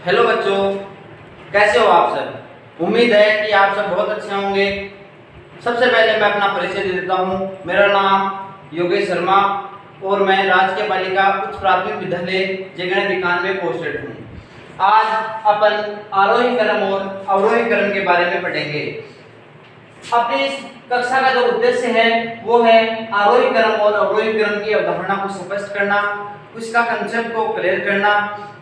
Hello बच्चों, कैसे हो आप सब। उम्मीद है कि आप सब बहुत अच्छे होंगे। सबसे पहले मैं अपना परिचय दे देता हूँ। मेरा नाम योगेश शर्मा और मैं राजकीय बालिका उच्च प्राथमिक विद्यालय जगह विकान में पोस्टेड हूँ। आज अपन आरोही क्रम और अवरोही क्रम के बारे में पढ़ेंगे। अपनी इस कक्षा का जो उद्देश्य है वो है आरोही क्रम और अवरोही क्रम की अवधारणा को स्पष्ट करना, उसका कंसेप्ट को क्लियर करना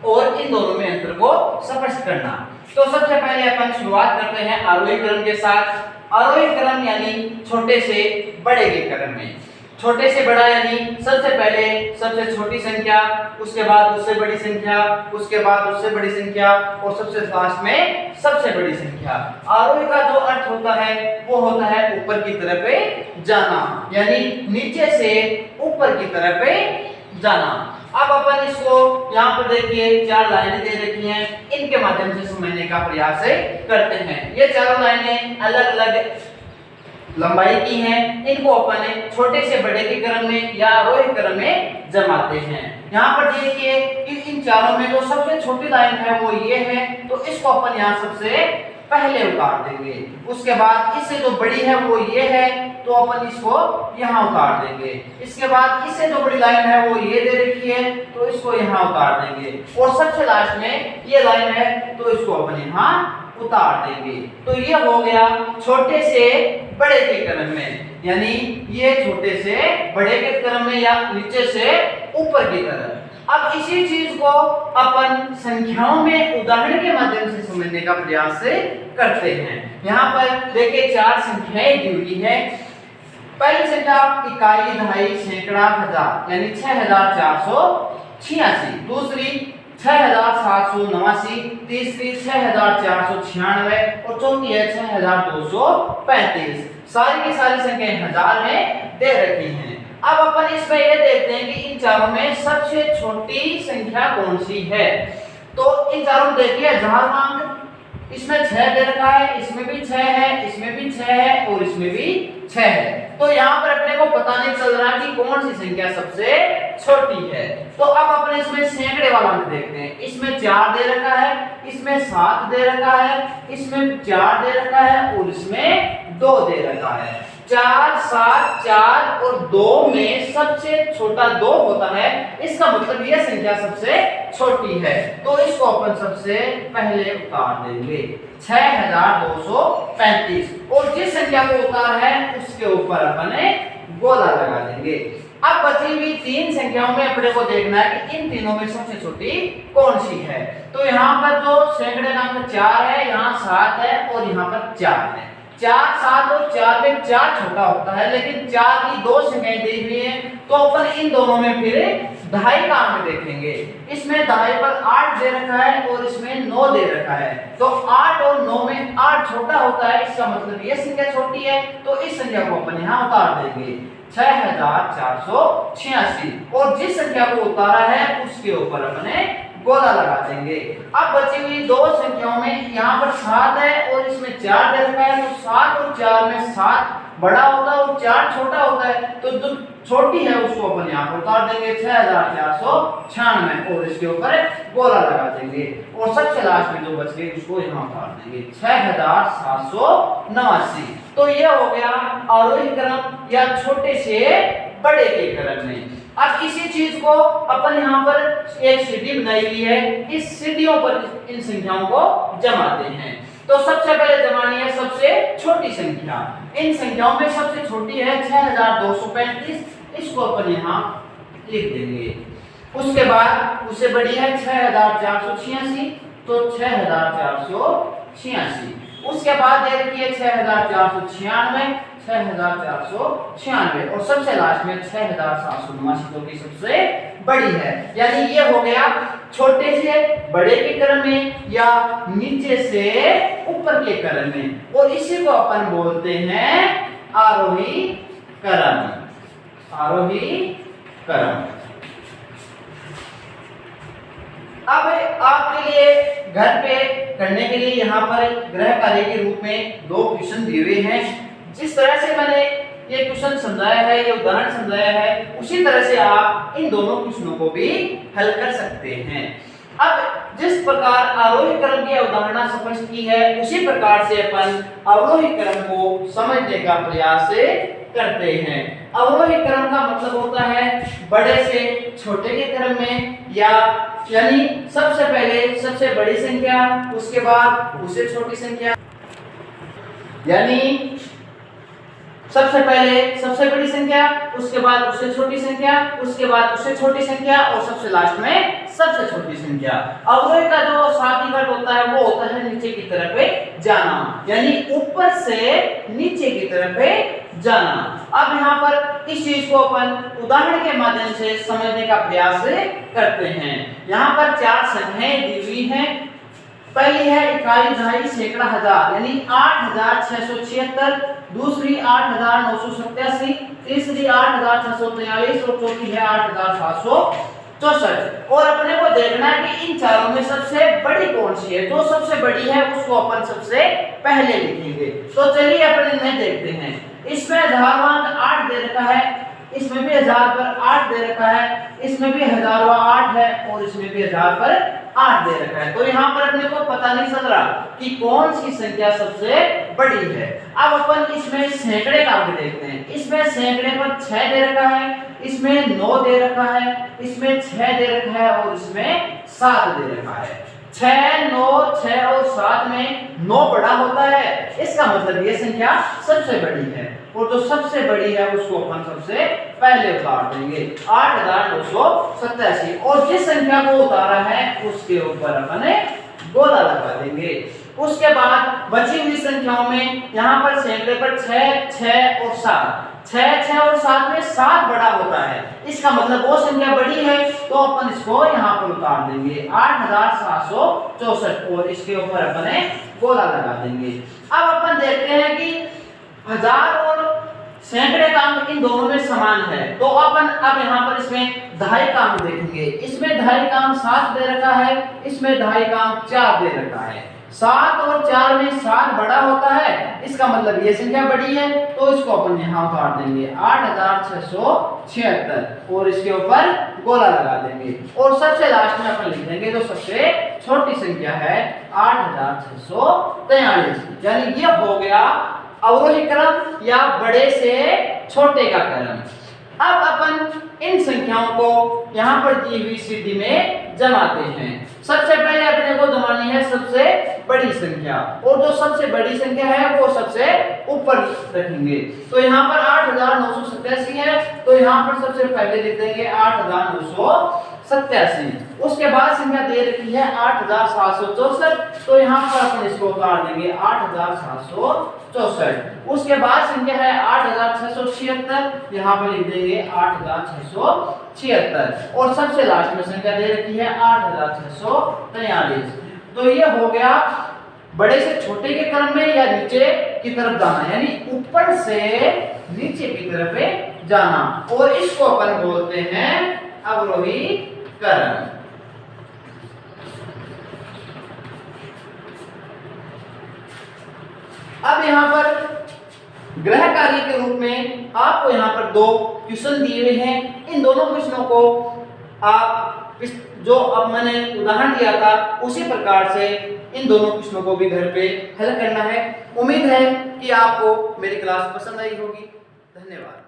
और इन दोनों में अंतर को स्पष्ट करना। तो सबसे पहले अपन शुरुआत करते हैं आरोही क्रम के साथ। आरोही क्रम यानी छोटे से बड़े के क्रम में। छोटे से बड़ा यानी सबसे पहले सबसे छोटी संख्या, उसके बाद उससे बड़ी संख्या, उसके बाद उससे बड़ी संख्या और सबसे लास्ट में सबसे बड़ी संख्या। आरोही का जो अर्थ होता है वो होता है ऊपर की तरफ जाना, यानी नीचे से ऊपर की तरफ जाना। अब अपन इसको यहाँ पर देखिए चार लाइनें दे रखी हैं, इनके माध्यम से समझने का प्रयास करते हैं। ये चारों लाइनें अलग अलग लंबाई की हैं। इनको अपन छोटे से बड़े के क्रम में या आरोही क्रम में जमाते हैं। यहाँ पर देखिए कि इन चारों में जो सबसे छोटी लाइन है वो ये है, तो इसको अपन यहाँ सबसे पहले उतार देंगे। उसके बाद इससे जो बड़ी है वो ये है, तो अपन इसको यहाँ उतार देंगे। इसके बाद इससे जो बड़ी लाइन है वो ये दे रखी है, तो इसको यहाँ उतार देंगे। और सबसे लास्ट में ये लाइन है, तो इसको अपन यहाँ उतार देंगे। तो ये हो गया छोटे से बड़े के क्रम में, यानी ये छोटे से बड़े के क्रम में या नीचे से ऊपर की तरफ। अब इसी चीज को अपन संख्याओं में उदाहरण के माध्यम से समझने का प्रयास करते हैं। यहाँ पर देखिए चार संख्याएं दी हुई है। पहली संख्या इकाई, दहाई, सैकड़ा, हजार यानी 6486। दूसरी 6789, तीसरी 6496 और चौथी है 6235। सारी की सारी संख्याएं हजार में दे रखी हैं। अब अपन इसमें ये देखते हैं कि इन चारों में सबसे छोटी संख्या कौन सी है। तो इन चारों में देखिए हजार, इसमें 6 दे रखा है, इसमें भी 6 है, इसमें भी 6 है और इसमें भी 6 है। तो यहाँ पर अपने को पता नहीं चल रहा कि कौन सी संख्या सबसे छोटी है। तो अब अपन इसमें सैकड़े वाला में देखते हैं। इसमें 4 दे रखा है, इसमें 7 दे रखा है, इसमें 4 दे रखा है और इसमें 2 दे रखा है। 4, 7, 4 और 2 में सबसे छोटा 2 होता है, इसका मतलब यह संख्या सबसे छोटी है। तो इसको अपन सबसे पहले उतार देंगे 6235 और जिस संख्या को उतार है उसके ऊपर अपन गोला लगा देंगे। अब बची हुई 3 संख्याओं में अपने को देखना है कि इन तीनों में सबसे छोटी कौन सी है। तो यहाँ पर जो सैकड़े नाम पर 4 है, यहाँ 7 है और यहाँ पर 4 है। 4, 7 और 4 में 4 छोटा होता है, लेकिन 4 की 2 संख्याएं दी हुई हैं, तो अपन इन दोनों में फिर दहाई का अंक देखेंगे। इसमें दहाई पर 8 दे रखा है और इसमें 9 दे रखा है। तो 8 और 9 में 8 छोटा होता है, इसका मतलब ये संख्या छोटी है, तो इस संख्या को अपन यहाँ उतार देंगे 6486 और जिस संख्या को उतारा है उसके ऊपर अपने गोला लगा देंगे। अब बची हुई 2 संख्याओं में यहाँ पर 7 है और इसमें 4 दे रखा है, तो 7 और 4 में 7 बड़ा होता है और 4 छोटा होता है, तो जो छोटी है उसको अपन यहाँ पर उतार देंगे 6496 और इसके ऊपर गोला लगा देंगे। और सबसे लास्ट में जो बच गई उसको यहाँ उतार देंगे 6789। तो ये हो गया आरोही क्रम या छोटे से बड़े के क्रम में। अब इसी चीज को अपन यहाँ पर एक सीढ़ी बनाई हुई है, इस सीढ़ियों पर इन संख्याओं को जमाते हैं। तो सबसे पहले जमानी है सबसे छोटी संख्या। इन संख्याओं में सबसे छोटी है 6235, इसको अपन यहाँ लिख देंगे। उसके बाद उससे बड़ी है 6486, तो 6486। उसके बाद दे रखी है 6496, 6496 और सबसे लास्ट में 6789 जो कि सबसे बड़ी है। यानी ये हो गया छोटे से बड़े के क्रम में या नीचे से ऊपर के क्रम में, और इसी को अपन बोलते हैं आरोही क्रम। आरोही क्रम। अब आपके लिए घर पे करने के लिए यहाँ पर गृह कार्य के रूप में 2 क्वेश्चन दिए हुए हैं। जिस तरह से मैंने ये क्वेश्चन समझाया है, ये उदाहरण समझाया है, उसी तरह से आप इन दोनों क्वेश्चनों को भी हल कर सकते हैं। अब जिस प्रकार आरोही क्रम की अवधारणा स्पष्ट की है उसी प्रकार से अपन अवरोही क्रम को समझने का प्रयास करते हैं। अवरोही क्रम का मतलब होता है बड़े से छोटे के क्रम में, यानी सबसे पहले सबसे बड़ी संख्या, उसके बाद उससे छोटी संख्या, यानी सबसे पहले सबसे बड़ी संख्या, उसके बाद उससे छोटी संख्या, उसके बाद उससे छोटी संख्या और सबसे लास्ट में सबसे छोटी संख्या। अवरोही का जो शाब्दिक अर्थ होता है वो होता है नीचे की तरफ जाना, यानी ऊपर से नीचे की तरफ जाना। अब यहाँ पर इस चीज को अपन उदाहरण के माध्यम से समझने का प्रयास करते हैं। यहाँ पर 4 संख्याएं दी हुई हैं। पहली है इकाई, दहाई, सैकड़ा, हजार, यानी 8676, दूसरी 8987, तीसरी 8643 और चौथी है 8764। और अपने को देखना है कि इन चारों में सबसे बड़ी कौन सी है। जो सबसे बड़ी है उसको अपन सबसे पहले लिखेंगे। तो चलिए अपन इन्हें देखते हैं। इसमें हजारवां 8 दे रखा है, इसमें भी 1000 पर 8 दे रखा है, इसमें भी हजारवां 8 है और इसमें भी 1000 पर 8 दे रखा है। तो यहाँ पर अपने को पता नहीं चल रहा कि कौन सी संख्या सबसे बड़ी है। अब अपन इसमें सैकड़े का अंक देखते हैं। इसमें सैकड़े पर 6 दे रखा है, इसमें 9 दे रखा है, इसमें 6 दे रखा है और इसमें 7 दे रखा है। 6, 9, 6 और 7 में 9 बड़ा होता है, इसका मतलब ये संख्या सबसे बड़ी है और जो सबसे बड़ी है उसको अपन सबसे पहले उतार देंगे 8987। और जिस संख्या को उतारा है उसके ऊपर अपन गोला लगा देंगे। उसके बाद बची हुई संख्याओं में यहाँ पर सैकड़े पर 6, 6 और 7, 6, 6 और 7 में 7 बड़ा होता है, इसका मतलब वो संख्या बड़ी है तो अपन इसको यहाँ पर उतार देंगे 8764 और इसके ऊपर अपन गोला लगा देंगे। अब अपन देखते हैं कि हजार और सैकड़े का अंक इन दोनों में समान है, तो अपन अब यहाँ पर इसमें दहाई का अंक देखेंगे। इसमें दहाई का अंक 7 दे रखा है, इसमें दहाई का अंक 4 दे रखा है। 7 और 4 में 7 बड़ा होता है, इसका मतलब ये संख्या बड़ी है तो इसको अपन यहाँ उतार देंगे 8676 और इसके ऊपर गोला लगा देंगे। और सबसे लास्ट में अपन लिख देंगे जो सबसे छोटी संख्या है 8643, यानी ये हो गया अवरोही क्रम या बड़े से छोटे का क्रम। अब अपन इन संख्याओं को यहाँ पर दी हुई सीढ़ी में जमाते हैं। सबसे पहले अपने को जमानी है सबसे बड़ी संख्या और जो सबसे बड़ी संख्या है वो सबसे ऊपर रखेंगे। तो यहाँ पर 8987 है तो यहाँ पर सबसे पहले लिख देंगे 8987। उसके बाद संख्या दे रखी है 8764 तो यहाँ पर अपन इसको उतार देंगे 8764। उसके बाद संख्या है 8676, यहाँ पर लिख देंगे 8676 और सबसे लास्ट में संख्या दे रखी है 8643। तो ये हो गया बड़े से छोटे के क्रम में या नीचे की तरफ जाना, यानी ऊपर से नीचे की तरफ जाना और इसको अपन बोलते हैं अवरोही क्रम। अब यहाँ पर ग्रह कार्य के रूप में आपको यहाँ पर 2 क्वेश्चन दिए हुए हैं। इन दोनों क्वेश्चनों को आप जो अब मैंने उदाहरण दिया था उसी प्रकार से इन दोनों क्वेश्चनों को भी घर पे हल करना है। उम्मीद है कि आपको मेरी क्लास पसंद आई होगी। धन्यवाद।